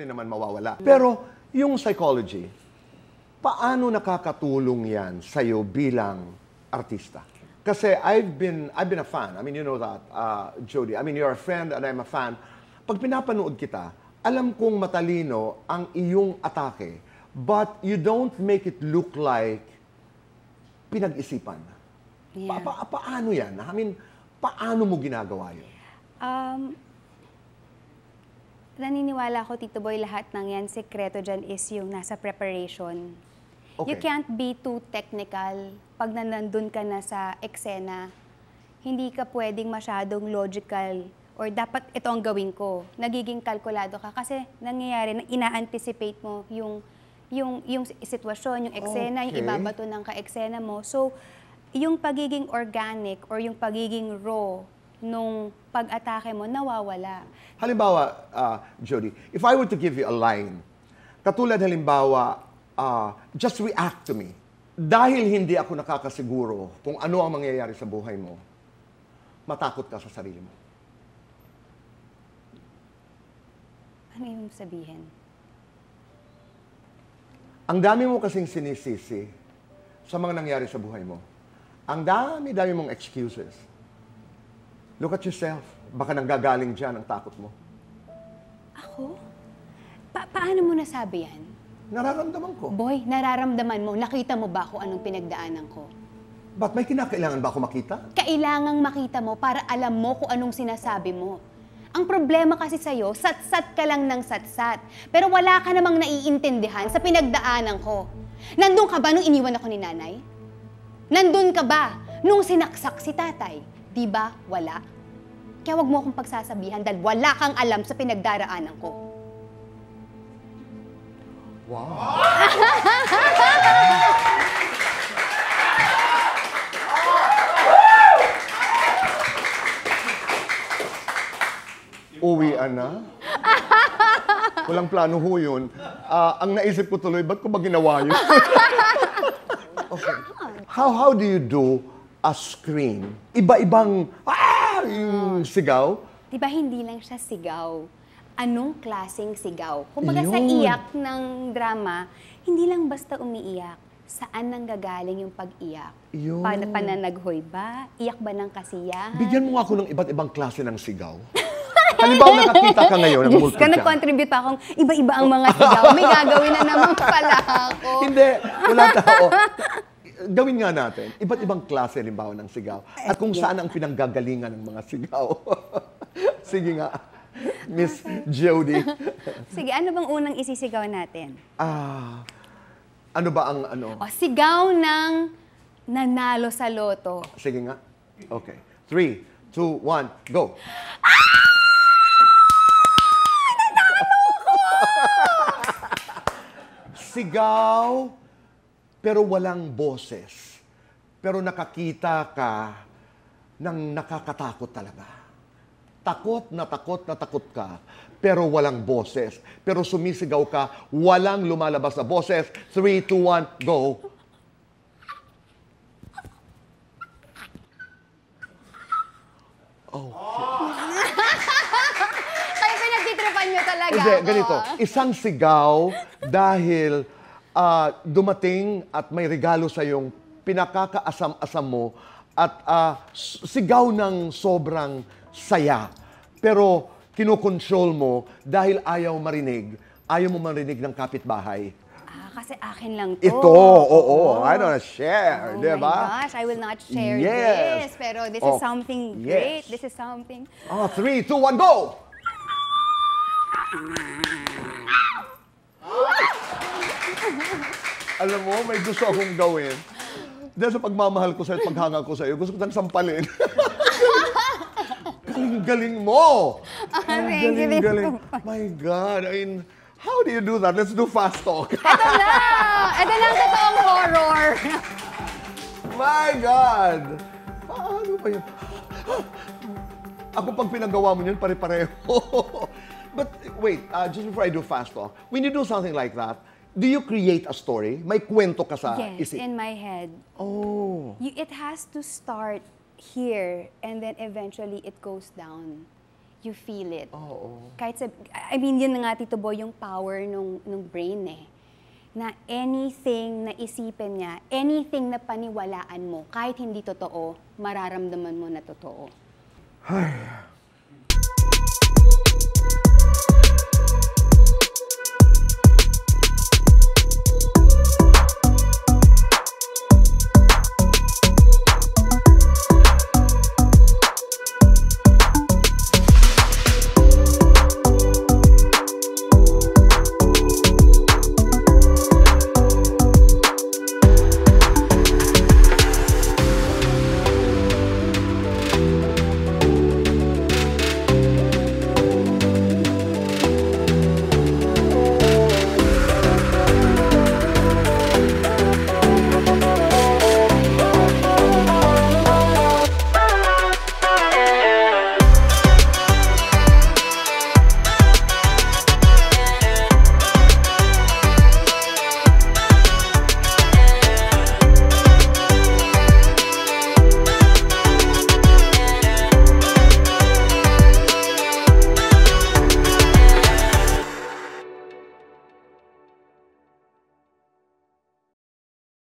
rin naman mawawala. Pero yung psychology, paano nakakatulong yan sa'yo bilang artista? Kasi I've been a fan. I mean, you know that, Jody. I mean, you're a friend and I'm a fan. Pag pinapanood kita, alam kong matalino ang iyong atake, but you don't make it look like pinag-isipan. Yeah. Paano yan? I mean, paano mo ginagawa yun? Naniniwala ko, Tito Boy, lahat ng yan, sekreto dyan is yung nasa preparation. Okay. You can't be too technical. Pag nandun ka na sa eksena, hindi ka pwedeng masyadong logical or dapat ito ang gawin ko. Nagiging kalkulado ka kasi nangyayari na ina-anticipate mo yung sitwasyon, yung eksena, yung ibabato ng ka-eksena mo. So, yung pagiging organic or yung pagiging raw nung pag-atake mo, nawawala. Halimbawa, Jody, if I were to give you a line, katulad halimbawa, just react to me. Dahil hindi ako nakakasiguro kung ano ang mangyayari sa buhay mo, matakot ka sa sarili mo. Ano yung sabihin? Ang dami mo kasing sinisisi sa mga nangyari sa buhay mo. Ang dami-dami mong excuses. Look at yourself. Baka nanggagaling dyan ang takot mo. Ako? Paano mo nasabi yan? Nararamdaman ko. Boy, nararamdaman mo, nakita mo ba kung anong pinagdaanan ko? Ba't may kinakailangan ba ako makita? Kailangang makita mo para alam mo kung anong sinasabi mo. Ang problema kasi sa'yo, sat-sat ka lang ng sat-sat. Pero wala ka namang naiintindihan sa pinagdaanan ko. Nandun ka ba nung iniwan ako ni nanay? Nandun ka ba nung sinaksak si tatay? Di ba wala? Kaya wag mo akong pagsasabihan dahil wala kang alam sa pinagdaraanan ko. Wow! Uwian na? Walang plano ho yun. Ang naisip ko tuloy, ba't ko ba ginawa yun? Okay. How do you do a scream? Iba-ibang, yung sigaw? Di ba hindi lang siya sigaw? Anong klaseng sigaw? Kumbaga sa Yun. iyak ng drama, hindi lang basta umiiyak. Saan nanggagaling yung pag-iyak? Yun. Pananaghoy ba? Iyak ba ng kasiyahan? Bigyan mo ako ng iba't ibang klase ng sigaw. Halimbawa, nakakita ka ngayon ng multi Diyos ka, nag-contribute pa akong iba-iba ang mga sigaw. May gagawin na naman pala ako. Hindi, wala tao. Gawin nga natin, iba't ibang klase halimbawa ng sigaw. At kung saan ang pinanggagalingan ng mga sigaw. Sige nga, Miss Jody. Sige, ano bang unang isisigaw natin? Ano ba ang ano? O, sigaw ng nanalo sa loto. Sige nga. Okay. 3, 2, 1, go. Sigaw, pero walang boses. Pero nakakita ka ng nakakatakot talaga. Takot na takot ka, pero walang boses. Pero sumisigaw ka, walang lumalabas na boses. 3, 2, 1, go. Kaya pinagtitripan nyo talaga Hindi, ako. ganito. Isang sigaw dahil dumating at may regalo sa yung pinakakaasam-asam mo at sigaw ng sobrang saya. Pero kinokontrol mo dahil ayaw mo marinig ng kapitbahay. Kasi akin lang to. Ito, oo. I don't wanna share, di ba? Oh my gosh, I will not share Yes. this. Pero this is something great. Yes. This is something... 3, 2, 1, go! Alam mo, may gusto akong gawin. Dahil sa pagmamahal ko sa'yo at paghanga ko sa'yo, gusto ko nang sampalin. Galing-galing mo! Thank you. Galing. My God, I mean, how do you do that? Let's do fast talk. Ito na! Ito na ang totoong horror. My God! Paano ba yun? Ako pag pinagawa mo yun, pare-pareho. But wait, just before I do fast talk, when you do something like that, do you create a story? May kwento ka sa Yes, isip? in my head. Oh. It has to start here and then eventually it goes down. you feel it. Oo. Kahit I mean, yun na nga, Tito Boy, yung power nung brain eh. Na anything na isipin niya, anything na paniwalaan mo, kahit hindi totoo, mararamdaman mo na totoo.